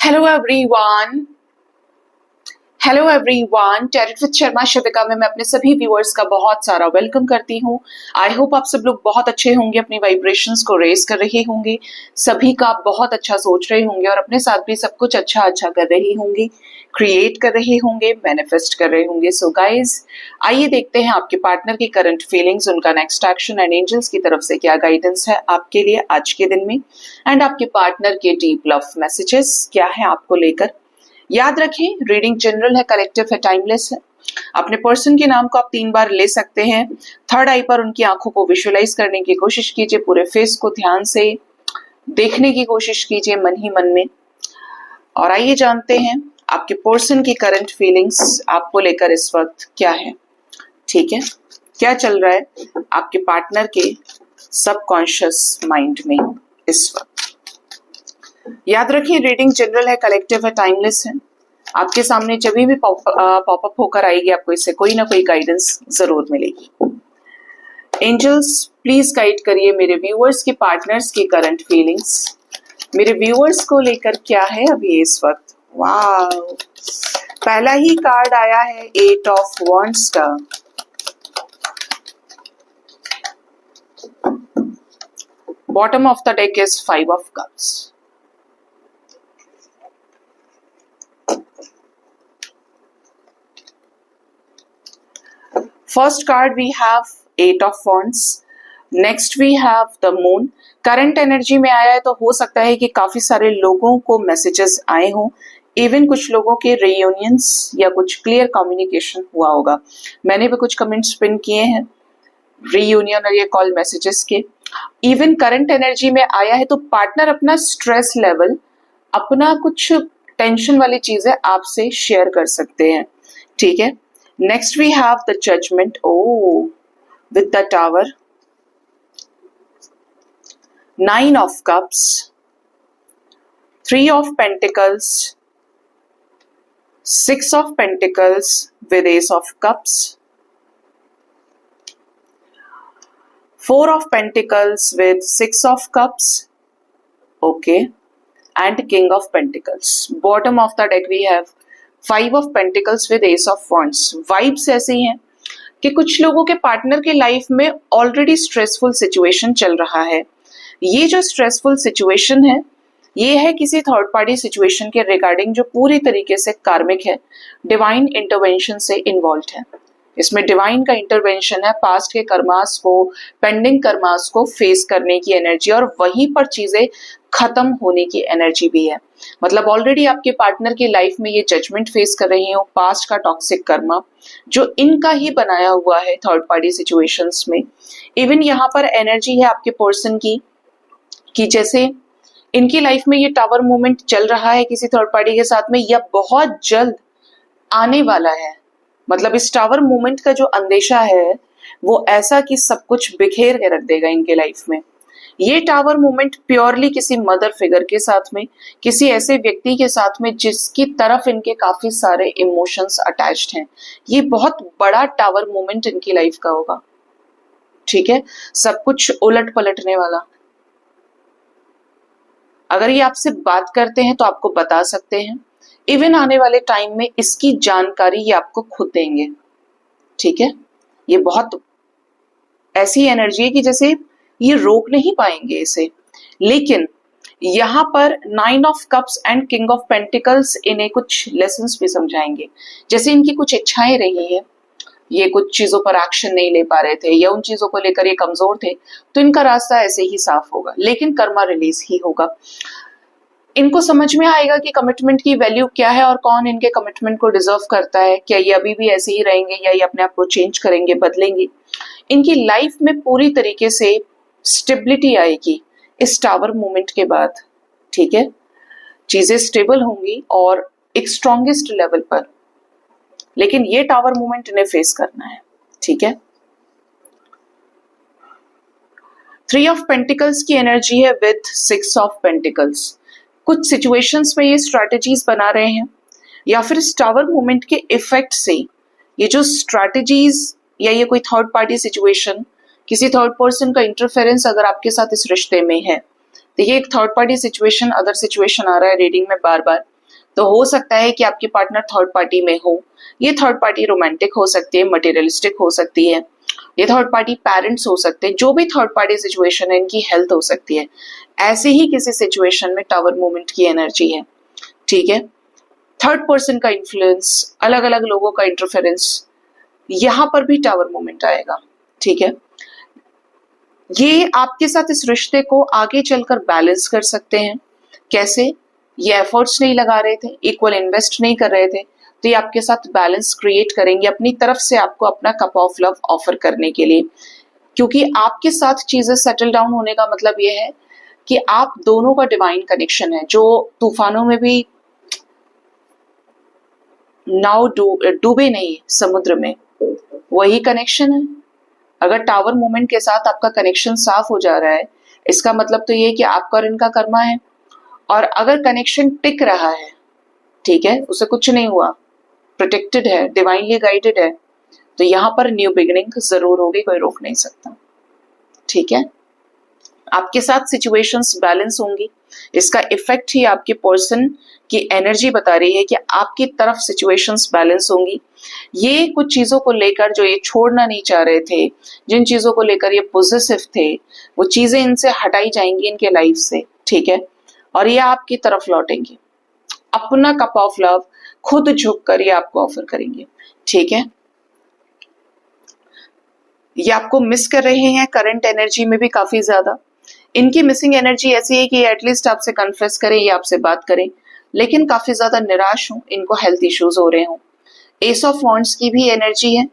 Hello everyone, hello everyone. Tarot with Sharma Shavika में मैं अपने सभी व्यूअर्स का बहुत सारा वेलकम करती हूँ। आई होप आप सब लोग बहुत अच्छे होंगे, अपनी वाइब्रेशंस को रेज कर रहे होंगे, सभी का आप बहुत अच्छा सोच रहे होंगे और अपने साथ भी सब कुछ अच्छा अच्छा कर रहे होंगे, क्रिएट कर रहे होंगे, मैनिफेस्ट कर रहे होंगे। सो गाइज, आइए देखते हैं आपके पार्टनर की करंट फीलिंग्स, उनका नेक्स्ट एक्शन एंड एंजल्स की तरफ से क्या गाइडेंस है आपके लिए आज के दिन में, एंड आपके पार्टनर के डीप लव मैसेजेस क्या है आपको लेकर। याद रखें, रीडिंग जनरल है, कलेक्टिव है, टाइमलेस है। अपने पर्सन के नाम को आप 3 बार ले सकते हैं। थर्ड आई पर उनकी आंखों को विजुअलाइज करने की कोशिश कीजिए, पूरे फेस को ध्यान से देखने की कोशिश कीजिए मन ही मन में। और आइए जानते हैं आपके पर्सन की करंट फीलिंग्स आपको लेकर इस वक्त क्या है। ठीक है, क्या चल रहा है आपके पार्टनर के सबकॉन्शियस माइंड में इस वक्त। याद रखिए, रीडिंग जनरल है, कलेक्टिव है, टाइमलेस है। आपके सामने जब भी पॉपअप होकर आएगी, आपको इससे कोई ना कोई गाइडेंस जरूर मिलेगी। एंजल्स प्लीज गाइड करिए मेरे व्यूअर्स के पार्टनर्स की करंट फीलिंग्स, मेरे व्यूअर्स को लेकर क्या है अभी इस वक्त। वाह, पहला ही कार्ड आया है 8 ऑफ वॉन्ड्स का। Bottom of the deck is 5 of cups. First card we have 8 of Wands. Next we have the Moon. Current energy में आया है तो हो सकता है कि काफी सारे लोगों को मैसेजेस आए हों, इवन कुछ लोगों के रियूनियंस या कुछ क्लियर कम्युनिकेशन हुआ होगा। मैंने भी कुछ कमेंट्स पिन किए हैं रियूनियन और ये कॉल मैसेजेस के। इवन करंट एनर्जी में आया है तो पार्टनर अपना स्ट्रेस लेवल, अपना कुछ टेंशन वाली चीजें आपसे शेयर कर सकते हैं। ठीक है, next we have the judgment. Oh, with the tower, 9 of cups, 3 of pentacles, 6 of pentacles with ace of cups, 4 of pentacles with 6 of cups, okay, and king of pentacles. Bottom of the deck we have 5 of Pentacles with Ace of Wands. Vibes ऐसी हैं कि कुछ लोगों के partner के life में already stressful situation चल रहा है। ये जो स्ट्रेसफुल सिचुएशन है, ये है किसी थर्ड पार्टी सिचुएशन के रिगार्डिंग, जो पूरी तरीके से कार्मिक है, डिवाइन इंटरवेंशन से इन्वॉल्व है। इसमें डिवाइन का इंटरवेंशन है, पास्ट के कर्मास को, पेंडिंग कर्मास को फेस करने की एनर्जी, और वहीं पर चीजें खत्म होने की एनर्जी भी है। मतलब ऑलरेडी आपके पार्टनर की लाइफ में ये जजमेंट फेस कर रही हो, पास्ट का टॉक्सिक कर्मा जो इनका ही बनाया हुआ है थर्ड पार्टी सिचुएशंस में। इवन यहाँ पर एनर्जी है आपके पर्सन की कि जैसे इनकी लाइफ में ये टावर मूवमेंट चल रहा है किसी थर्ड पार्टी के साथ में, या बहुत जल्द आने वाला है। मतलब इस टावर मूवमेंट का जो अंदेशा है वो ऐसा कि सब कुछ बिखेर के रख देगा इनके लाइफ में। ये टावर मूवमेंट प्योरली किसी मदर फिगर के साथ में, किसी ऐसे व्यक्ति के साथ में जिसकी तरफ इनके काफी सारे इमोशंस अटैच्ड हैं। ये बहुत बड़ा टावर मूवमेंट इनकी लाइफ का होगा। ठीक है, सब कुछ उलट पलटने वाला। अगर ये आपसे बात करते हैं तो आपको बता सकते हैं, इवन आने वाले टाइम में इसकी जानकारी ये आपको खुद देंगे। ठीक है, ये बहुत ऐसी एनर्जी है कि जैसे ये रोक नहीं पाएंगे इसे। लेकिन यहाँ पर 9 of cups and king of pentacles इन्हें कुछ लेसन्स भी समझाएंगे। जैसे इनकी कुछ इच्छाएं रही है, ये कुछ चीजों पर एक्शन नहीं ले पा रहे थे या उन चीजों को लेकर ये कमजोर थे, तो इनका रास्ता ऐसे ही साफ होगा, लेकिन कर्मा रिलीज ही होगा। इनको समझ में आएगा कि कमिटमेंट की वैल्यू क्या है और कौन इनके कमिटमेंट को डिजर्व करता है। क्या ये अभी भी ऐसे ही रहेंगे या ये अपने आप को चेंज करेंगे, बदलेंगे। इनकी लाइफ में पूरी तरीके से स्टेबिलिटी आएगी इस टावर मूवमेंट के बाद। ठीक है, चीजें स्टेबल होंगी और एक स्ट्रॉन्गेस्ट लेवल पर, लेकिन ये टावर मूवमेंट इन्हें फेस करना है। ठीक है, 3 ऑफ पेंटिकल्स की एनर्जी है विद 6 ऑफ पेंटिकल्स। कुछ सिचुएशंस में ये स्ट्रैटेजीज बना रहे हैं, या फिर इस टावर मूवमेंट के इफेक्ट से ये जो स्ट्रैटेजीज या ये कोई थर्ड पार्टी सिचुएशन, किसी थर्ड पर्सन का इंटरफेरेंस अगर आपके साथ इस रिश्ते में है, देखिए एक third party situation, other situation आ रहा है रीडिंग में बार बार, तो हो सकता है कि आपकी पार्टनर थर्ड पार्टी में हो। ये थर्ड पार्टी रोमांटिक हो सकती है, मटेरियलिस्टिक हो सकती है, ये थर्ड पार्टी पेरेंट्स हो सकते हैं, जो भी थर्ड पार्टी सिचुएशन है, इनकी हेल्थ हो सकती है। ऐसे ही किसी सिचुएशन में टावर मूवमेंट की एनर्जी है, ठीक है। थर्ड पर्सन का इन्फ्लुएंस, अलग अलग लोगों का इंटरफेरेंस, यहां पर भी टावर मूवमेंट आएगा, ठीक है। ये आपके साथ इस रिश्ते को आगे चलकर बैलेंस कर सकते हैं। कैसे? ये एफर्ट्स नहीं लगा रहे थे, इक्वल इन्वेस्ट नहीं कर रहे थे, तो ये आपके साथ बैलेंस क्रिएट करेंगे अपनी तरफ से आपको अपना कप ऑफ लव ऑफर करने के लिए। क्योंकि आपके साथ चीजें सेटल डाउन होने का मतलब ये है कि आप दोनों का डिवाइन कनेक्शन है, जो तूफानों में भी नाव डूबे नहीं समुद्र में, वही कनेक्शन है। अगर टावर मूवमेंट के साथ आपका कनेक्शन साफ हो जा रहा है, इसका मतलब तो ये कि आपका और इनका कर्मा है। और अगर कनेक्शन टिक रहा है, ठीक है, उसे कुछ नहीं हुआ, प्रोटेक्टेड है, डिवाइनली गाइडेड है, तो यहां पर न्यू बिगिनिंग जरूर होगी, कोई रोक नहीं सकता, ठीक है। आपके साथ सिचुएशंस बैलेंस होंगी, इसका इफेक्ट ही आपके पर्सन की एनर्जी बता रही है कि आपकी तरफ सिचुएशंस बैलेंस होंगी। ये कुछ चीजों को लेकर जो ये छोड़ना नहीं चाह रहे थे, जिन चीजों को लेकर ये पॉजिटिव थे, वो चीजें इनसे हटाई जाएंगी इनके लाइफ से, ठीक है। और ये आपकी तरफ लौटेंगे, अपना कप ऑफ लव खुद झुक कर ये आपको ऑफर करेंगे, ठीक है। ये आपको मिस कर रहे हैं करंट एनर्जी में भी काफी ज्यादा। इनकी मिसिंग एनर्जी ऐसी है कि एटलीस्ट आपसे कन्फेस करें या आपसे बात करें, लेकिन काफी ज्यादा निराश हूं, इनको हेल्थ इश्यूज हो रहे हों। एस ऑफ वॉन्ड्स की भी एनर्जी है।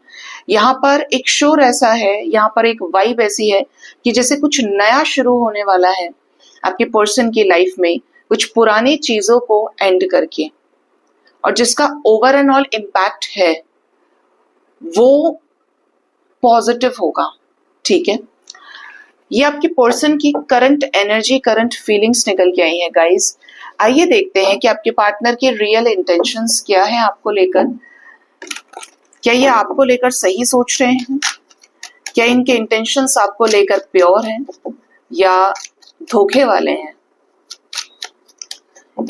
यहाँ पर एक शोर ऐसा है, यहाँ पर एक वाइब ऐसी है कि जैसे कुछ नया शुरू होने वाला है आपके पर्सन की लाइफ में, कुछ पुरानी चीजों को एंड करके, और जिसका ओवर एंड ऑल इम्पैक्ट है वो पॉजिटिव होगा, ठीक है। ये आपके पर्सन की करंट एनर्जी, करंट फीलिंग्स निकल के आई है गाइस। आइए देखते हैं कि आपके पार्टनर की रियल इंटेंशंस क्या है आपको लेकर। क्या ये आपको लेकर सही सोच रहे हैं? क्या इनके इंटेंशंस आपको लेकर प्योर हैं या धोखे वाले हैं?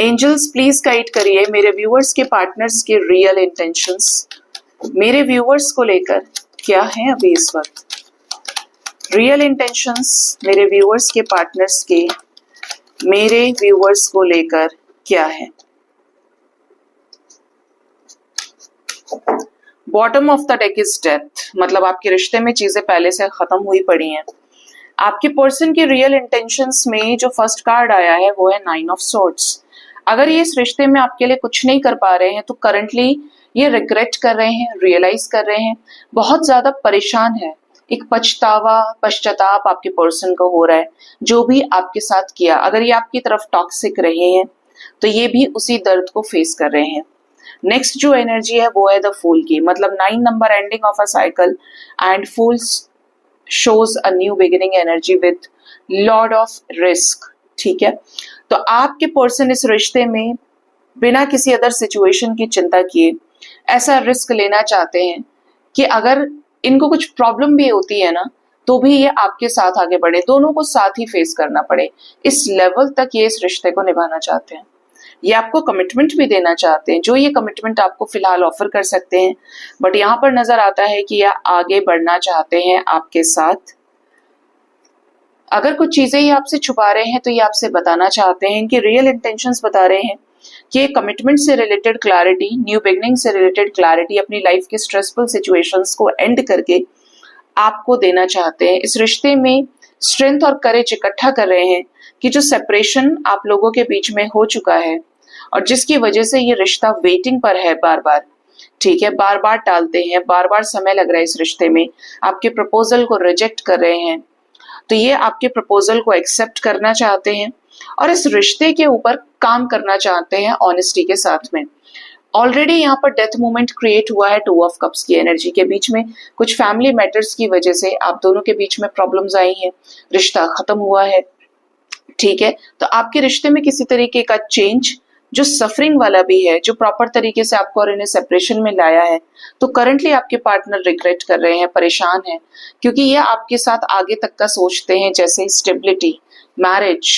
एंजल्स प्लीज गाइड करिए मेरे व्यूअर्स के पार्टनर्स के रियल इंटेंशंस मेरे व्यूअर्स को लेकर क्या है अभी इस वक्त। रियल इंटेंशंस मेरे व्यूअर्स के पार्टनर्स के मेरे व्यूअर्स को लेकर क्या है। Bottom of the deck is death, मतलब आपके रिश्ते में चीजें पहले से खत्म हुई पड़ी हैं। आपके पर्सन की रियल इंटेंशंस में जो फर्स्ट कार्ड आया है वो है 9 ऑफ सॉर्ड्स। अगर ये इस रिश्ते में आपके लिए कुछ नहीं कर पा रहे हैं तो करंटली ये रिग्रेट कर रहे हैं, रियलाइज कर रहे हैं, बहुत ज्यादा परेशान है। एक पश्चाताप आपके पर्सन को हो रहा है जो भी आपके साथ किया। अगर ये आपकी तरफ टॉक्सिक रहे हैं तो ये भी उसी दर्द को फेस कर रहे हैं। नेक्स्ट जो एनर्जी है वो है द फूल की, मतलब 9 number ending of a cycle and फूल shows a new beginning energy with lord of risk, ठीक है। तो आपके पर्सन इस रिश्ते में बिना किसी अदर सिचुएशन की चिंता किए ऐसा रिस्क लेना चाहते हैं कि अगर इनको कुछ प्रॉब्लम भी होती है ना तो भी ये आपके साथ आगे बढ़े, दोनों को साथ ही फेस करना पड़े, इस लेवल तक ये इस रिश्ते को निभाना चाहते हैं। ये आपको कमिटमेंट भी देना चाहते हैं, जो ये कमिटमेंट आपको फिलहाल ऑफर कर सकते हैं, बट यहाँ पर नजर आता है कि ये आगे बढ़ना चाहते हैं आपके साथ। अगर कुछ चीजें ये आपसे छुपा रहे हैं तो ये आपसे बताना चाहते हैं, इनके रियल इंटेंशंस बता रहे हैं कि कमिटमेंट से रिलेटेड क्लैरिटी, न्यू बिगनिंग से रिलेटेड क्लैरिटी, अपनी लाइफ के स्ट्रेसफुल सिचुएशंस को एंड करके आपको देना चाहते हैं। इस रिश्ते में स्ट्रेंथ और करेज इकट्ठा कर रहे हैं कि जो सेपरेशन आप लोगों के बीच में हो चुका है और जिसकी वजह से ये रिश्ता वेटिंग पर है बार बार, ठीक है, बार बार टालते हैं, बार बार समय लग रहा है इस रिश्ते में, आपके प्रपोजल को रिजेक्ट कर रहे हैं, तो ये आपके प्रपोजल को एक्सेप्ट करना चाहते हैं और इस रिश्ते के ऊपर काम करना चाहते हैं ऑनेस्टी के साथ में। ऑलरेडी यहाँ पर डेथ मोमेंट क्रिएट हुआ है 2 ऑफ कप्स की एनर्जी के बीच में। कुछ फैमिली मैटर्स की वजह से आप दोनों के बीच में प्रॉब्लम्स आई हैं, रिश्ता खत्म हुआ है, ठीक है। तो आपके रिश्ते में किसी तरीके का चेंज जो सफरिंग वाला भी है, जो प्रॉपर तरीके से आपको और इन्हें सेपरेशन में लाया है, तो करंटली आपके पार्टनर रिग्रेट कर रहे हैं, परेशान हैं, क्योंकि ये आपके साथ आगे तक का सोचते हैं, जैसे स्टेबिलिटी, मैरिज,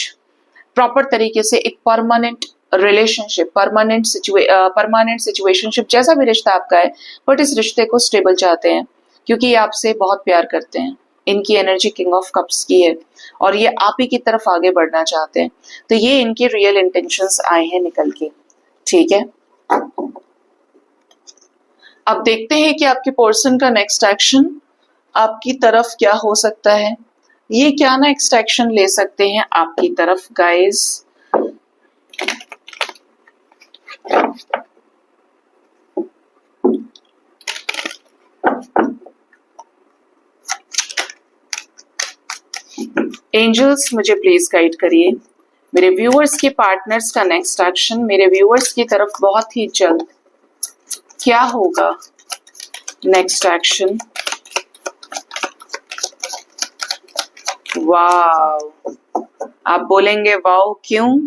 प्रॉपर तरीके से एक परमानेंट रिलेशनशिप, परमानेंट सिचुएशनशिप, जैसा भी रिश्ता आपका है, बट इस रिश्ते को स्टेबल चाहते हैं क्योंकि ये आपसे बहुत प्यार करते हैं। इनकी एनर्जी किंग ऑफ कप्स की है और ये आप ही की तरफ आगे बढ़ना चाहते हैं। तो ये इनके रियल इंटेंशंस आए हैं निकल के। ठीक है, अब देखते हैं कि आपके पर्सन का नेक्स्ट एक्शन आपकी तरफ क्या हो सकता है। ये क्या नेक्स्ट एक्शन ले सकते हैं आपकी तरफ गाइस। एंजल्स मुझे प्लीज गाइड करिए मेरे व्यूअर्स के पार्टनर्स का नेक्स्ट एक्शन मेरे व्यूअर्स की तरफ बहुत ही जल्द क्या होगा। नेक्स्ट एक्शन, वाव, आप बोलेंगे वाव क्यों?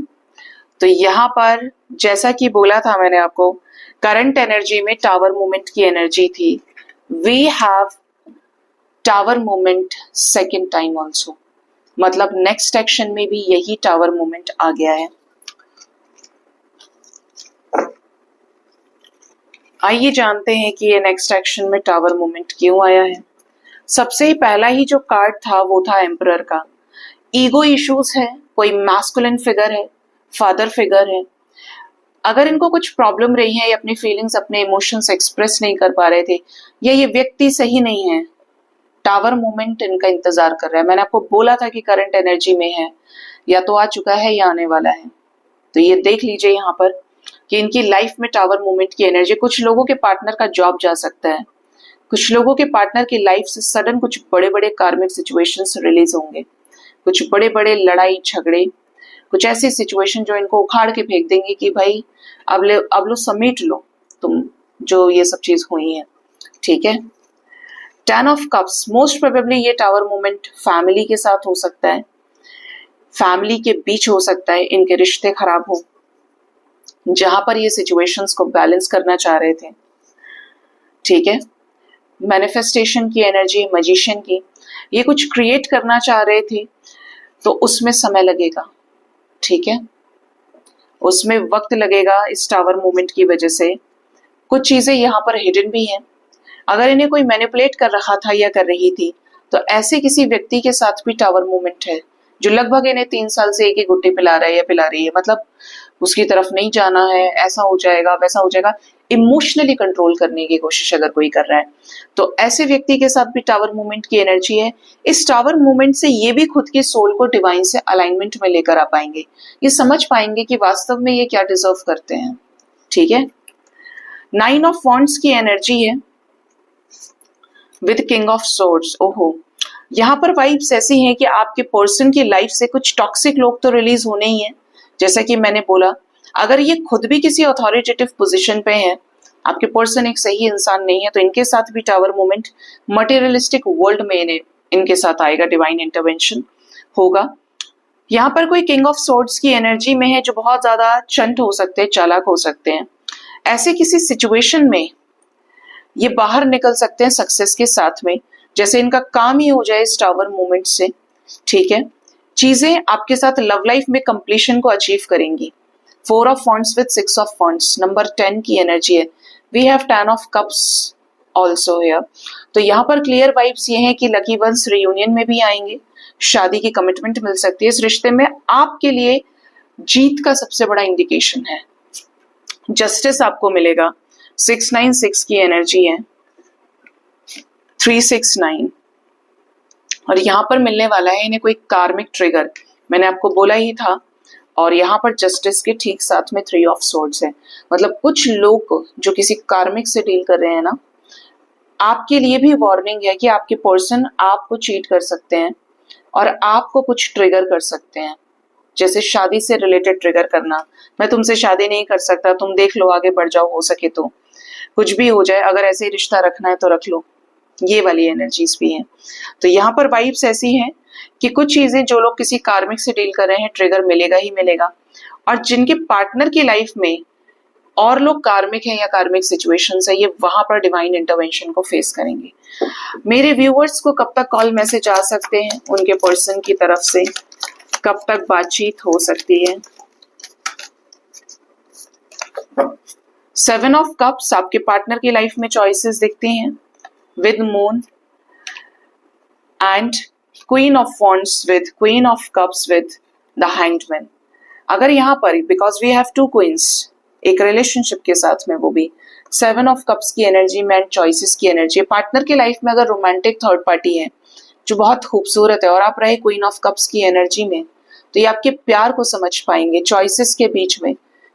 तो यहाँ पर जैसा कि बोला था मैंने आपको, करंट एनर्जी में टावर मूवमेंट की एनर्जी थी। We have tower movement second time also, मतलब नेक्स्ट एक्शन में भी यही टावर मूवमेंट आ गया है। आइए जानते हैं कि ये नेक्स्ट एक्शन में टावर मूवमेंट क्यों आया है। सबसे ही पहला ही जो कार्ड था वो था एम्परर का। ईगो इश्यूज है, कोई मैस्कुलिन फिगर है, फादर फिगर है। अगर इनको कुछ प्रॉब्लम रही है या अपनी फीलिंग्स, अपने इमोशंस एक्सप्रेस नहीं कर पा रहे थे, या ये व्यक्ति सही नहीं है, टावर मूवमेंट इनका इंतजार कर रहा है। मैंने आपको बोला था कि करंट एनर्जी में है, या तो आ चुका है या आने वाला है। तो ये देख लीजिए यहाँ पर कि इनकी लाइफ में टावर मूवमेंट की एनर्जी। कुछ लोगों के पार्टनर का जॉब जा सकता है, कुछ लोगों के पार्टनर की लाइफ से सडन कुछ बड़े बड़े कार्मिक सिचुएशंस रिलीज होंगे, कुछ बड़े बड़े लड़ाई झगड़े, कुछ ऐसी सिचुएशन जो इनको उखाड़ के फेंक देंगे कि भाई अब लो समेट लो तुम जो ये सब चीज हुई है। ठीक है, 10 ऑफ कप्स, मोस्ट प्रोबेबली ये टावर मूवमेंट फैमिली के साथ हो सकता है, फैमिली के बीच हो सकता है, इनके रिश्ते खराब हो, जहां पर ये सिचुएशंस को बैलेंस करना चाह रहे थे। ठीक है, मैनिफेस्टेशन की एनर्जी, मैजिशियन की, ये कुछ क्रिएट करना चाह रहे थे तो उसमें समय लगेगा। ठीक है, उसमें वक्त लगेगा इस टावर मूवमेंट की वजह से। कुछ चीजें यहाँ पर हिडन भी हैं। अगर इन्हें कोई मैनिपुलेट कर रहा था या कर रही थी तो ऐसे किसी व्यक्ति के साथ भी टावर मूवमेंट है जो लगभग इन्हें 3 साल से एक ही गुट्टी पिला रहा है या पिला रही है। मतलब उसकी तरफ नहीं जाना है, ऐसा हो जाएगा वैसा हो जाएगा, इमोशनली कंट्रोल करने की कोशिश अगर कोई कर रहा है तो ऐसे व्यक्ति के साथ भी टावर मूवमेंट की एनर्जी है। इस टावर मूवमेंट से ये भी खुद की सोल को डिवाइन से अलाइनमेंट में लेकर आ पाएंगे, ये समझ पाएंगे कि वास्तव में ये क्या डिजर्व करते हैं। ठीक है, 9 ऑफ वॉन्ड्स की एनर्जी है विद किंग ऑफ सोर्ड्स। ओहो, यहाँ पर वाइब्स ऐसी हैं कि आपके पर्सन की लाइफ से कुछ टॉक्सिक लोग तो रिलीज होने ही हैं। जैसा कि मैंने बोला, अगर ये खुद भी किसी अथॉरिटेटिव पोजीशन पे है, आपके पर्सन एक सही इंसान नहीं है, तो इनके साथ भी टावर मूवमेंट मटेरियलिस्टिक वर्ल्ड में इनके साथ आएगा, डिवाइन इंटरवेंशन होगा। यहाँ पर कोई किंग ऑफ सोर्ड्स की एनर्जी में है जो बहुत ज्यादा चंट हो सकते हैं, चालाक हो सकते हैं। ऐसे किसी सिचुएशन में ये बाहर निकल सकते हैं सक्सेस के साथ में, जैसे इनका काम ही हो जाए इस टावर मूवमेंट से। ठीक है, चीजें आपके साथ लव लाइफ में कंप्लीशन को अचीव करेंगी। 4 of wands with 6 of wands, number 10 की एनर्जी है। We have 10 of cups also here. तो यहाँ पर क्लियर वाइब्स ये हैं कि लकी वंस रियूनियन में भी आएंगे, शादी की कमिटमेंट मिल सकती है। इस रिश्ते में आपके लिए जीत का सबसे बड़ा इंडिकेशन है, जस्टिस आपको मिलेगा। 696 की एनर्जी है, 369, और यहाँ पर मिलने वाला है इन्हें कोई कार्मिक ट्रिगर, मैंने आपको बोला ही था। और यहाँ पर जस्टिस के ठीक साथ में 3 ऑफ सोर्ड्स है। मतलब कुछ लोग जो किसी कार्मिक से डील कर रहे हैं ना, आपके लिए भी वार्निंग है कि आपके पर्सन आपको चीट कर सकते हैं और आपको कुछ ट्रिगर कर सकते हैं। जैसे शादी से रिलेटेड ट्रिगर करना, मैं तुमसे शादी नहीं कर सकता, तुम देख लो आगे बढ़ जाओ, हो सके तो कुछ भी हो जाए, अगर ऐसे ही रिश्ता रखना है तो रख लो, ये वाली एनर्जीज भी हैं। तो यहाँ पर वाइब्स ऐसी हैं कि कुछ चीजें जो लोग किसी कार्मिक से डील कर रहे हैं, ट्रिगर मिलेगा ही मिलेगा। और जिनके पार्टनर की लाइफ में और लोग कार्मिक हैं या कार्मिक सिचुएशंस है, ये वहां पर डिवाइन इंटरवेंशन को फेस करेंगे। मेरे व्यूअर्स को कब तक कॉल मैसेज आ सकते हैं उनके पर्सन की तरफ से, कब तक बातचीत हो सकती है? सेवन ऑफ कप्स आपके पार्टनर की लाइफ में चॉइसेस दिखती हैं with moon, and queen of wands with queen of cups with the hanged man. अगर यहाँ पर because we have two queens एक रिलेशनशिप के साथ में, वो भी सेवन ऑफ कप्स की एनर्जी में एंड चॉइसेस की एनर्जी, पार्टनर की लाइफ में अगर रोमांटिक थर्ड पार्टी है जो बहुत खूबसूरत है और आप रहे क्वीन ऑफ कप्स की एनर्जी में, तो ये आपके प्यार को समझ पाएंगे चॉइसेस के बीच में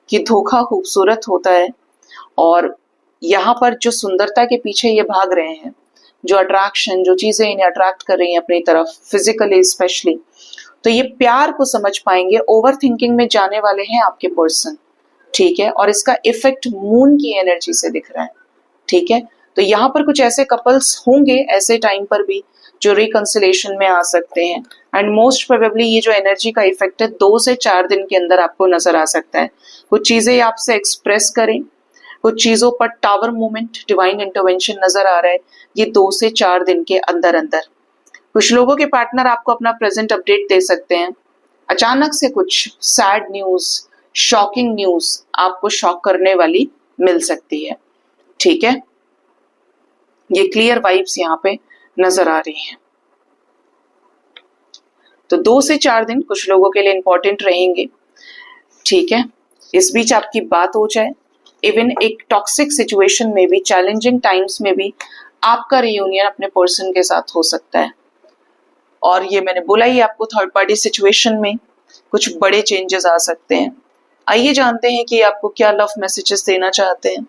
कि धोखा खूबसूरत होता है, और यहाँ पर जो सुंदरता के पीछे ये भाग रहे हैं, जो अट्रैक्शन, जो चीजें इन्हें अट्रैक्ट कर रही हैं अपनी तरफ फिजिकली स्पेशली, तो ये प्यार को समझ पाएंगे। ओवर थिंकिंग में जाने वाले हैं आपके पर्सन, ठीक है, और इसका इफेक्ट मून की एनर्जी से दिख रहा है, ठीक है। तो यहाँ पर कुछ ऐसे कपल्स होंगे ऐसे टाइम पर भी जो रिकंसिलेशन में आ सकते हैं, एंड मोस्ट प्रोबेबली ये जो एनर्जी का इफेक्ट है 2 से 4 दिन के अंदर आपको नजर आ सकता है। कुछ चीजें आपसे एक्सप्रेस करें, कुछ चीजों पर टावर मूवमेंट, डिवाइन इंटरवेंशन नजर आ रहा है ये 2 से 4 दिन के अंदर अंदर। कुछ लोगों के पार्टनर आपको अपना प्रेजेंट अपडेट दे सकते हैं। अचानक से कुछ सैड न्यूज, शॉकिंग न्यूज आपको शॉक करने वाली मिल सकती है, ठीक है। ये क्लियर वाइब्स यहाँ पे नजर आ रही हैं। तो 2 से 4 दिन कुछ लोगों के लिए इंपॉर्टेंट रहेंगे, ठीक है। इस बीच आपकी बात हो जाए, इवन एक टॉक्सिक सिचुएशन में भी, चैलेंजिंग टाइम्स में भी आपका रियूनियन अपने पर्सन के साथ हो सकता है। और ये मैंने बोला ही आपको, थर्ड पार्टी सिचुएशन में कुछ बड़े चेंजेस आ सकते हैं। आइए जानते हैं कि आपको क्या लव मैसेजेस देना चाहते हैं।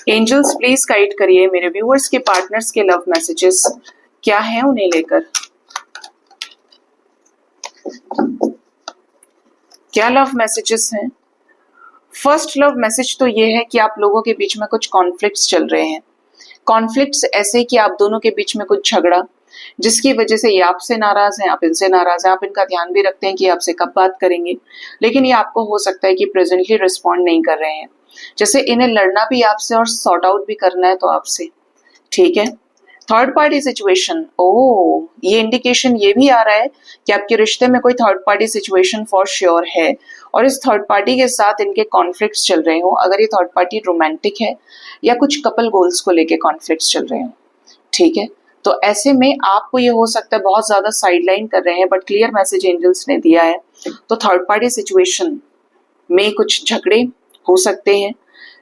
एंजल्स प्लीज गाइड करिए मेरे व्यूअर्स के पार्टनर्स के लव मैसेजेस क्या हैं उन्हें लेकर। क्या लव मैसेजेस हैं? फर्स्ट लव मैसेज तो ये है कि आप लोगों के बीच में कुछ कॉन्फ्लिक्ट्स चल रहे हैं। कॉन्फ्लिक्ट्स ऐसे कि आप दोनों के बीच में कुछ झगड़ा, जिसकी वजह से ये आपसे नाराज हैं, आप इनसे नाराज हैं, आप इनका ध्यान भी रखते हैं कि आपसे कब बात करेंगे, लेकिन ये आपको हो सकता है कि प्रेजेंटली रिस्पॉन्ड नहीं कर रहे हैं। जैसे इन्हें लड़ना भी आपसे और सॉर्ट आउट भी करना है तो आपसे, ठीक है। थर्ड पार्टी सिचुएशन, ओह, ये इंडिकेशन ये भी आ रहा है कि आपके रिश्ते में कोई third party situation for sure है, और इस थर्ड पार्टी के साथ इनके कॉन्फ्लिक्ट्स चल रहे हो। अगर ये थर्ड पार्टी रोमांटिक है या कुछ कपल गोल्स को लेके कॉन्फ्लिक्ट्स चल रहे हो, ठीक है। तो ऐसे में आपको ये हो सकता है बहुत ज्यादा साइडलाइन कर रहे हैं, बट क्लियर मैसेज एंजल्स ने दिया है। तो थर्ड पार्टी सिचुएशन में कुछ झगड़े हो सकते हैं,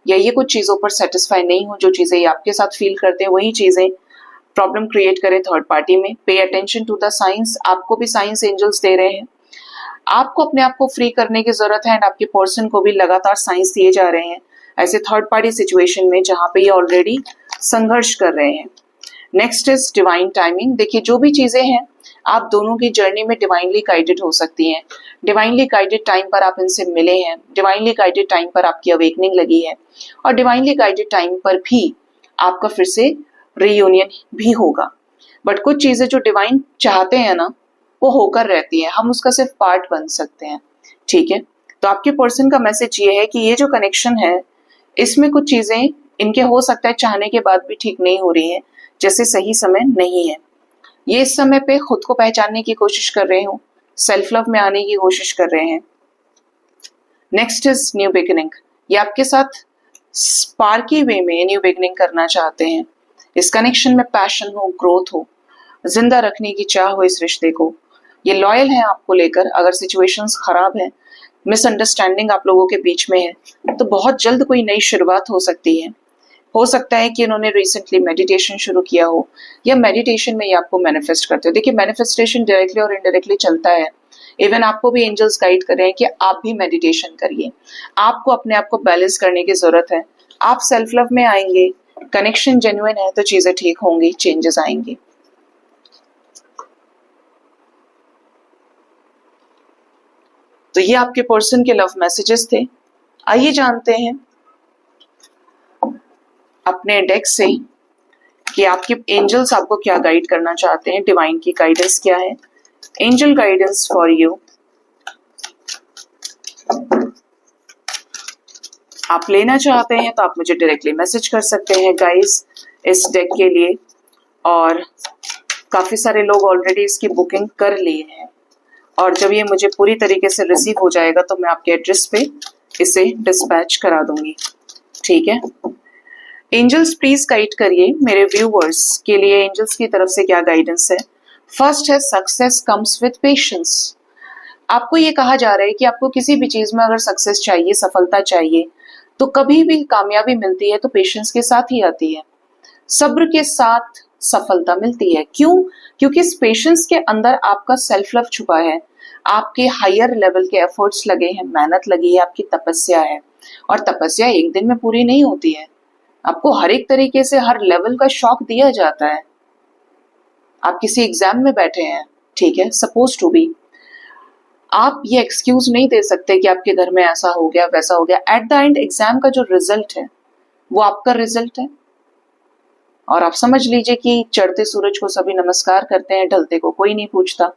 या ये कुछ चीजों पर सेटिस्फाई नहीं हो, जो चीजें ये आपके साथ फील करते हैं वही चीजें प्रॉब्लम क्रिएट करें थर्ड पार्टी में। Pay attention to the science, आपको भी साइंस एंजल्स दे रहे हैं। आपको अपने आप को फ्री करने की जरूरत है, एंड आपके पर्सन को भी लगातार साइंस दिए जा रहे हैं ऐसे थर्ड पार्टी सिचुएशन में जहां पे ये ऑलरेडी संघर्ष कर रहे हैं। Next is divine timing. देखिए, जो भी चीजें हैं आप दोनों की जर्नी में डिवाइनली गाइडेड हो सकती हैं। डिवाइनली गाइडेड टाइम पर आप इनसे मिले हैं, डिवाइनली गाइडेड टाइम पर आपकी अवेकनिंग लगी है, और डिवाइनली गाइडेड टाइम पर भी आपका फिर से रीयूनियन भी होगा। बट कुछ चीजें जो डिवाइन चाहते हैं ना, वो होकर रहती है, हम उसका सिर्फ पार्ट बन सकते हैं, ठीक है। तो आपके पर्सन का मैसेज ये है कि ये जो कनेक्शन है, इसमें कुछ चीजें इनके हो सकता है चाहने के बाद भी ठीक नहीं हो रही है, जैसे सही समय नहीं है। ये इस समय पे खुद को पहचानने की कोशिश कर रहे हो, सेल्फ लव में आने की कोशिश कर रहे हैं। Next is new beginning. ये आपके साथ स्पार्की वे में न्यू बिगिनिंग करना चाहते हैं। इस कनेक्शन में पैशन हो, ग्रोथ हो, जिंदा रखने की चाह हो इस रिश्ते को। ये लॉयल है आपको लेकर। अगर सिचुएशंस खराब है, मिसअंडरस्टैंडिंग आप लोगों के बीच में है, तो बहुत जल्द कोई नई शुरुआत हो सकती है। हो सकता है कि इन्होंने रिसेंटली मेडिटेशन शुरू किया हो, या मेडिटेशन में ये आपको मैनिफेस्ट करते हो। देखिए, मैनिफेस्टेशन डायरेक्टली और इनडायरेक्टली चलता है। इवन आपको भी एंजल्स गाइड कर रहे हैं कि आप भी मेडिटेशन करिए। आपको अपने आप को बैलेंस करने की जरूरत है। आप सेल्फ लव में आएंगे, कनेक्शन जेन्युइन है तो चीजें ठीक होंगी, चेंजेस आएंगे। तो ये आपके पर्सन के लव मैसेजेस थे। आइए जानते हैं अपने डेक से कि आपके एंजल्स आपको क्या गाइड करना चाहते हैं। डिवाइन की गाइडेंस क्या है? Angel guidance for you. आप लेना चाहते हैं तो आप मुझे डायरेक्टली मैसेज कर सकते हैं गाइस इस डेक के लिए। और काफी सारे लोग ऑलरेडी इसकी बुकिंग कर लिए हैं और जब ये मुझे पूरी तरीके से रिसीव हो जाएगा तो मैं आपके एड्रेस पे इसे डिस्पैच करा दूंगी, ठीक है। एंजल्स प्लीज गाइड करिए मेरे व्यूअर्स के लिए एंजल्स की तरफ से क्या गाइडेंस है। फर्स्ट है सक्सेस कम्स विद पेशेंस। आपको ये कहा जा रहा है कि आपको किसी भी चीज में अगर सक्सेस चाहिए, सफलता चाहिए, तो कभी भी कामयाबी मिलती है तो पेशेंस के साथ ही आती है, सब्र के साथ सफलता मिलती है। क्यों? क्योंकि इस पेशेंस के अंदर आपका सेल्फ लव छुपा है, आपके हायर लेवल के एफर्ट्स लगे हैं, मेहनत लगी है, आपकी तपस्या है। और तपस्या एक दिन में पूरी नहीं होती है, आपको हर एक तरीके से हर लेवल का शौक दिया जाता है। आप किसी एग्जाम में बैठे हैं, ठीक है, सपोज टू बी, आप ये एक्सक्यूज नहीं दे सकते कि आपके घर में ऐसा हो गया वैसा हो गया। एट द एंड एग्जाम का जो रिजल्ट है वो आपका रिजल्ट है। और आप समझ लीजिए कि चढ़ते सूरज को सभी नमस्कार करते हैं, ढलते को कोई नहीं पूछता।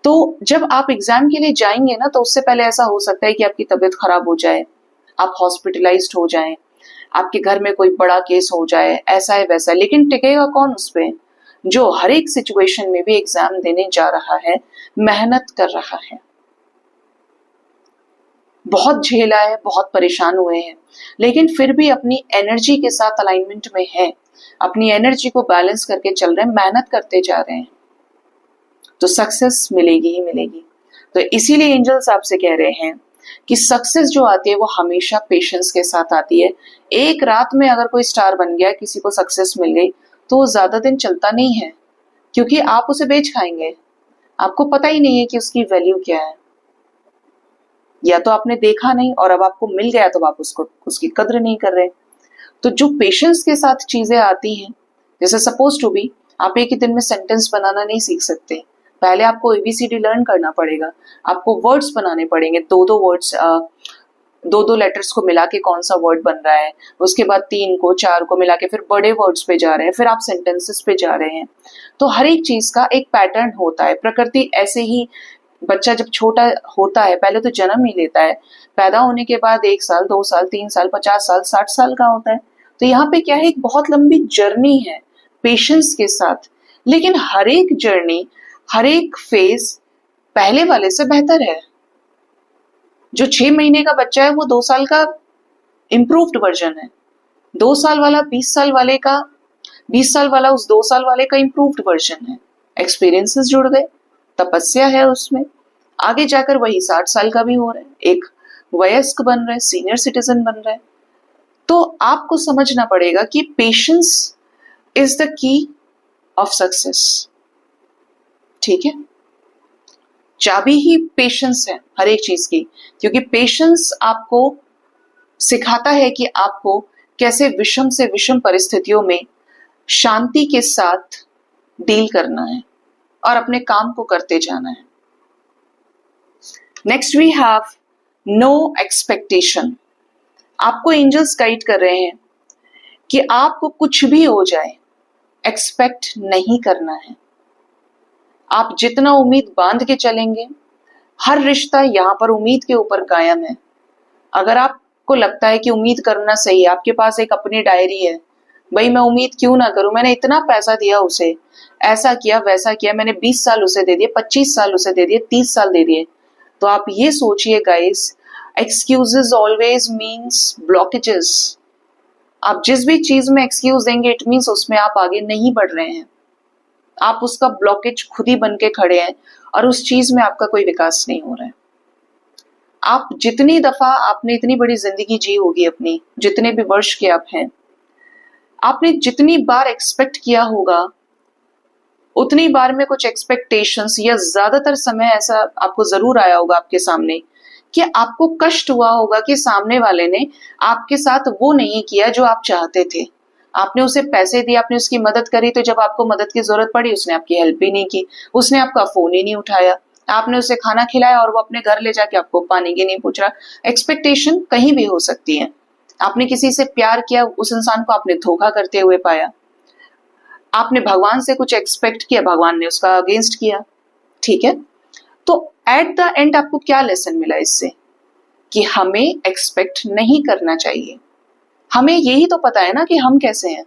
तो जब आप एग्जाम के लिए जाएंगे ना, तो उससे पहले ऐसा हो सकता है कि आपकी तबीयत खराब हो जाए, आप हॉस्पिटलाइज्ड हो जाएं, आपके घर में कोई बड़ा केस हो जाए, ऐसा है वैसा है। लेकिन टिकेगा कौन उस पे? जो हर एक सिचुएशन में भी एग्जाम देने जा रहा है, मेहनत कर रहा है, बहुत झेला है, बहुत परेशान हुए हैं, लेकिन फिर भी अपनी एनर्जी के साथ अलाइनमेंट में है, अपनी एनर्जी को बैलेंस करके चल रहे हैं, मेहनत करते जा रहे हैं, तो सक्सेस मिलेगी ही मिलेगी। तो इसीलिए एंजल्स आपसे कह रहे हैं कि सक्सेस जो आती है वो हमेशा पेशेंस के साथ आती है। एक रात में अगर कोई स्टार बन गया, किसी को सक्सेस मिल गई, तो वो ज्यादा दिन चलता नहीं है, क्योंकि आप उसे बेच खाएंगे, आपको पता ही नहीं है कि उसकी वैल्यू क्या है। या तो आपने देखा नहीं और अब आपको मिल गया तो आप उसको उसकी कद्र नहीं कर रहे। तो जो पेशेंस के साथ चीजें आती हैं, जैसे सपोज टू बी, आप एक ही दिन में सेंटेंस बनाना नहीं सीख सकते, पहले आपको एबीसीडी लर्न करना पड़ेगा, आपको वर्ड्स बनाने पड़ेंगे, दो दो वर्ड्स, दो दो लेटर्स को मिला के कौन सा वर्ड बन रहा है, उसके बाद 3 को 4 को मिला के फिर बड़े वर्ड्स पे जा रहे हैं, फिर आप सेंटेंसेस पे जा रहे हैं। तो हर एक चीज का एक पैटर्न होता है। प्रकृति ऐसे ही, बच्चा जब छोटा होता है पहले तो जन्म ही लेता है, पैदा होने के बाद 1 साल 2 साल 3 साल 50 साल 60 साल का होता है। तो यहाँ पे क्या है, एक बहुत लंबी जर्नी है पेशेंस के साथ। लेकिन हर एक जर्नी, हर एक फेज पहले वाले से बेहतर है। जो 6 महीने का बच्चा है वो 2 साल का इम्प्रूव्ड वर्जन है, 2 साल वाला 20 साल वाले का, 20 साल वाला उस 2 साल वाले का इम्प्रूव्ड वर्जन है। एक्सपीरियंसेस जुड़ गए, तपस्या है उसमें, आगे जाकर वही 60 साल का भी हो रहा है, एक वयस्क बन रहा है, सीनियर सिटीजन बन रहा है। तो आपको समझना पड़ेगा कि patience is the key of success, ठीक है। चाबी ही पेशेंस है हर एक चीज की, क्योंकि पेशेंस आपको सिखाता है कि आपको कैसे विषम से विषम परिस्थितियों में शांति के साथ डील करना है और अपने काम को करते जाना है। Next we have no expectation. आपको एंजल्स गाइड कर रहे हैं कि आपको कुछ भी हो जाए एक्सपेक्ट नहीं करना है। आप जितना उम्मीद बांध के चलेंगे, हर रिश्ता यहाँ पर उम्मीद के ऊपर कायम है। अगर आपको लगता है कि उम्मीद करना सही है, आपके पास एक अपनी डायरी है, भाई मैं उम्मीद क्यों ना करूं, मैंने इतना पैसा दिया उसे, ऐसा किया वैसा किया, मैंने 20 साल उसे दे दिए, 25 साल उसे दे दिए, 30 साल दे दिए, तो आप ये सोचिए guys, excuses always means blockages. आप जिस भी चीज में एक्सक्यूज देंगे, इट मीन्स उसमें आप आगे नहीं बढ़ रहे हैं, आप उसका ब्लॉकेज खुद ही बन के खड़े हैं और उस चीज में आपका कोई विकास नहीं हो रहा है। आप जितनी दफा आपने इतनी बड़ी जिंदगी जी होगी अपनी, जितने भी वर्ष के आप हैं, आपने जितनी बार एक्सपेक्ट किया होगा, उतनी बार में कुछ एक्सपेक्टेशंस या ज्यादातर समय ऐसा आपको जरूर आया होगा आपके सामने कि आपको कष्ट हुआ होगा कि सामने वाले ने आपके साथ वो नहीं किया जो आप चाहते थे। आपने उसे पैसे दिए, आपने उसकी मदद करी, तो जब आपको मदद की जरूरत पड़ी उसने आपकी हेल्प भी नहीं की, उसने आपका फोन ही नहीं उठाया। आपने उसे खाना खिलाया और वो अपने घर ले जाके आपको पानी की नहीं पूछ रहा। एक्सपेक्टेशन कहीं भी हो सकती है। आपने किसी से प्यार किया, उस इंसान को आपने धोखा करते हुए पाया। आपने भगवान से कुछ एक्सपेक्ट किया, भगवान ने उसका अगेंस्ट किया, ठीक है। तो एट द एंड आपको क्या लेसन मिला इससे, कि हमें एक्सपेक्ट नहीं करना चाहिए। हमें यही तो पता है ना कि हम कैसे हैं।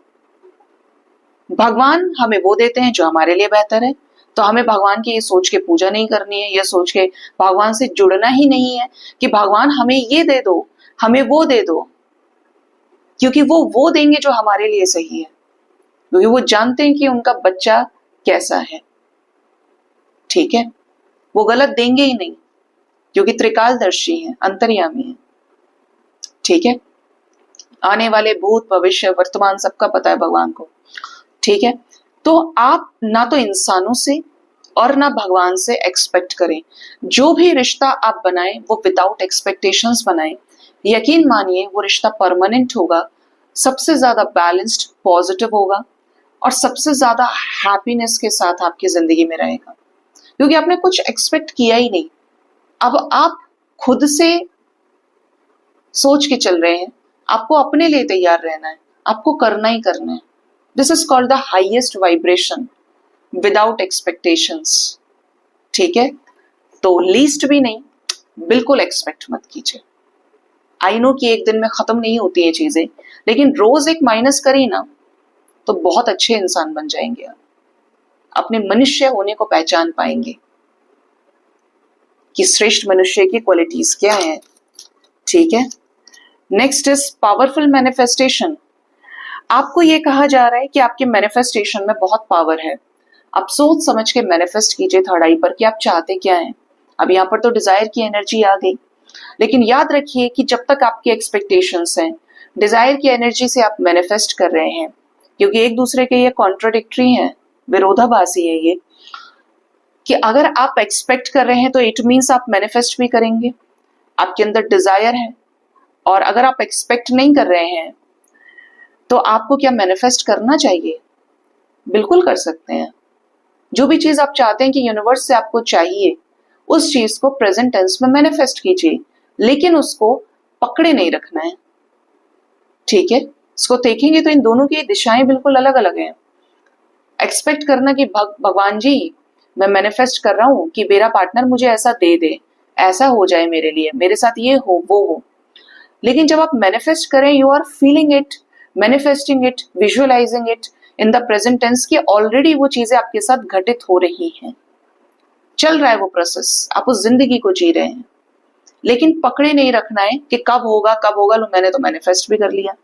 भगवान हमें वो देते हैं जो हमारे लिए बेहतर है, तो हमें भगवान की ये सोच के पूजा नहीं करनी है, ये सोच के भगवान से जुड़ना ही नहीं है कि भगवान हमें ये दे दो, हमें वो दे दो, क्योंकि वो देंगे जो हमारे लिए सही है, क्योंकि वो जानते हैं कि उनका बच्चा कैसा है। ठीक है, वो गलत देंगे ही नहीं, क्योंकि त्रिकालदर्शी है, अंतर्यामी है। ठीक है, आने वाले भूत भविष्य वर्तमान सबका पता है भगवान को। ठीक है, तो आप ना तो इंसानों से और ना भगवान से एक्सपेक्ट करें। जो भी रिश्ता आप बनाएं वो विदाउट एक्सपेक्टेशंस बनाएं। यकीन मानिए वो रिश्ता परमानेंट होगा, सबसे ज्यादा बैलेंस्ड, पॉजिटिव होगा और सबसे ज्यादा हैप्पीनेस के साथ आपकी जिंदगी में रहेगा, क्योंकि आपने कुछ एक्सपेक्ट किया ही नहीं। अब आप खुद से सोच के चल रहे हैं, आपको अपने लिए तैयार रहना है, आपको करना ही करना है। This is called the highest vibration without expectations. ठीक है, तो लीस्ट भी नहीं, बिल्कुल एक्सपेक्ट मत कीजिए। आई नो कि एक दिन में खत्म नहीं होती है चीजें, लेकिन रोज एक माइनस करी ना तो बहुत अच्छे इंसान बन जाएंगे आप, अपने मनुष्य होने को पहचान पाएंगे कि श्रेष्ठ मनुष्य की क्वालिटीज क्या है। ठीक है, नेक्स्ट इज पावरफुल मैनिफेस्टेशन। आपको ये कहा जा रहा है कि आपके मैनिफेस्टेशन में बहुत पावर है। आप सोच समझ के मैनिफेस्ट कीजिए थर्ड आई पर कि आप चाहते क्या हैं। अब यहाँ पर तो डिजायर की एनर्जी आ गई, लेकिन याद रखिए कि जब तक आपकी एक्सपेक्टेशंस हैं, डिजायर की एनर्जी से आप मैनिफेस्ट कर रहे हैं, क्योंकि एक दूसरे के ये कॉन्ट्राडिक्टरी हैं, विरोधाभासी है ये, कि अगर आप एक्सपेक्ट कर रहे हैं तो इट मीन्स आप मैनिफेस्ट भी करेंगे। आपके अंदर डिजायर है, और अगर आप एक्सपेक्ट नहीं कर रहे हैं तो आपको क्या मैनिफेस्ट करना चाहिए? बिल्कुल कर सकते हैं। जो भी चीज आप चाहते हैं कि यूनिवर्स से आपको चाहिए, उस चीज को प्रेजेंट टेंस में मैनिफेस्ट कीजिए, लेकिन उसको पकड़े नहीं रखना है। ठीक है, इसको देखेंगे तो इन दोनों की दिशाएं बिल्कुल अलग अलग हैं। एक्सपेक्ट करना कि भगवान जी मैं मैनिफेस्ट कर रहा हूं कि मेरा पार्टनर मुझे ऐसा दे दे, ऐसा हो जाए मेरे लिए, मेरे साथ ये हो वो हो। लेकिन जब आप मैनिफेस्ट करें, you are feeling it, manifesting it, visualizing it in the present tense कि ऑलरेडी वो चीजें आपके साथ घटित हो रही हैं, चल रहा है वो प्रोसेस, आप उस जिंदगी को जी रहे हैं। लेकिन पकड़े नहीं रखना है कि कब होगा कब होगा, लो मैंने तो मैनिफेस्ट भी कर लिया।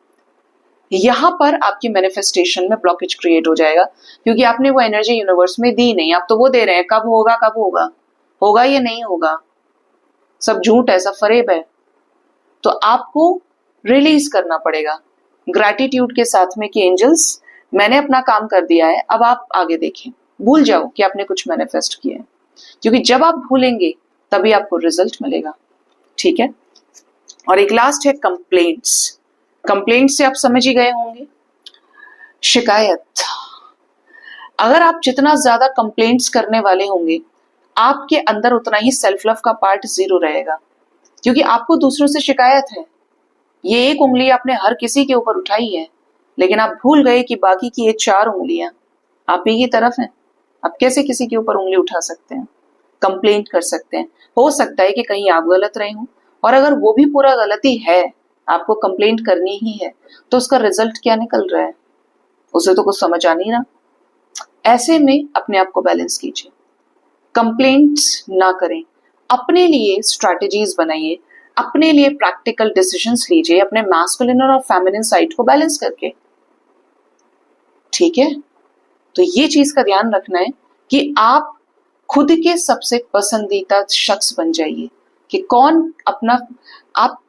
यहां पर आपकी मैनिफेस्टेशन में ब्लॉकेज क्रिएट हो जाएगा, क्योंकि आपने वो एनर्जी यूनिवर्स में दी नहीं। आप तो वो दे रहे हैं कब होगा कब होगा, होगा या नहीं होगा, सब झूठ है, सब फरेब है। तो आपको रिलीज करना पड़ेगा ग्रैटिट्यूड के साथ में कि एंजल्स मैंने अपना काम कर दिया है, अब आप आगे देखें। भूल जाओ कि आपने कुछ मैनिफेस्ट किया है, क्योंकि जब आप भूलेंगे तभी आपको रिजल्ट मिलेगा। ठीक है, और एक लास्ट है कंप्लेंट्स। कंप्लेंट से आप समझ ही गए होंगे, शिकायत। अगर आप जितना ज्यादा कंप्लेंट्स करने वाले होंगे, आपके अंदर उतना ही सेल्फ लव का पार्ट जीरो रहेगा, क्योंकि आपको दूसरों से शिकायत है। ये एक उंगली आपने हर किसी के ऊपर उठाई है, लेकिन आप भूल गए कि बाकी की ये 4 उंगलियां आप ही की तरफ हैं। आप कैसे किसी के ऊपर उंगली उठा सकते हैं, कंप्लेंट कर सकते हैं? हो सकता है कि कहीं आप गलत रहे हो, और अगर वो भी पूरा गलती है, आपको कंप्लेंट करनी ही है, तो उसका रिजल्ट क्या निकल रहा है, उसे तो कुछ समझ आ नहीं रहा। ऐसे में अपने आप को बैलेंस कीजिए, कंप्लेंट्स ना करें, अपने लिए स्ट्रैटेजीज बनाइए, अपने लिए प्रैक्टिकल डिसीजंस लीजिए, अपने मैस्कुलिन और फेमिनिन साइड को बैलेंस करके। ठीक है, तो ये चीज का ध्यान रखना है कि आप खुद के सबसे पसंदीदा शख्स बन जाइए, कि कौन अपना, आप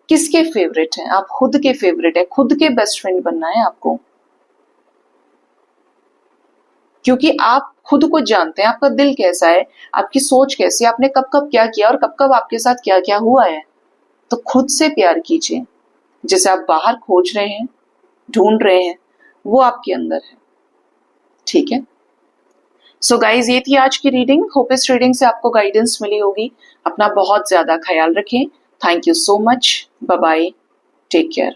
किसके फेवरेट हैं, आप खुद के फेवरेट है, खुद के बेस्ट फ्रेंड बनना है आपको, क्योंकि आप खुद को जानते हैं, आपका दिल कैसा है, आपकी सोच कैसी है, आपने कब कब क्या किया और कब कब आपके साथ क्या क्या हुआ है। तो खुद से प्यार कीजिए, जिसे आप बाहर खोज रहे हैं, ढूंढ रहे हैं, वो आपके अंदर है। ठीक है, सो गाइज ये थी आज की रीडिंग। होप इस रीडिंग से आपको गाइडेंस मिली होगी। अपना बहुत ज्यादा ख्याल रखें। Thank you so much, bye bye, take care.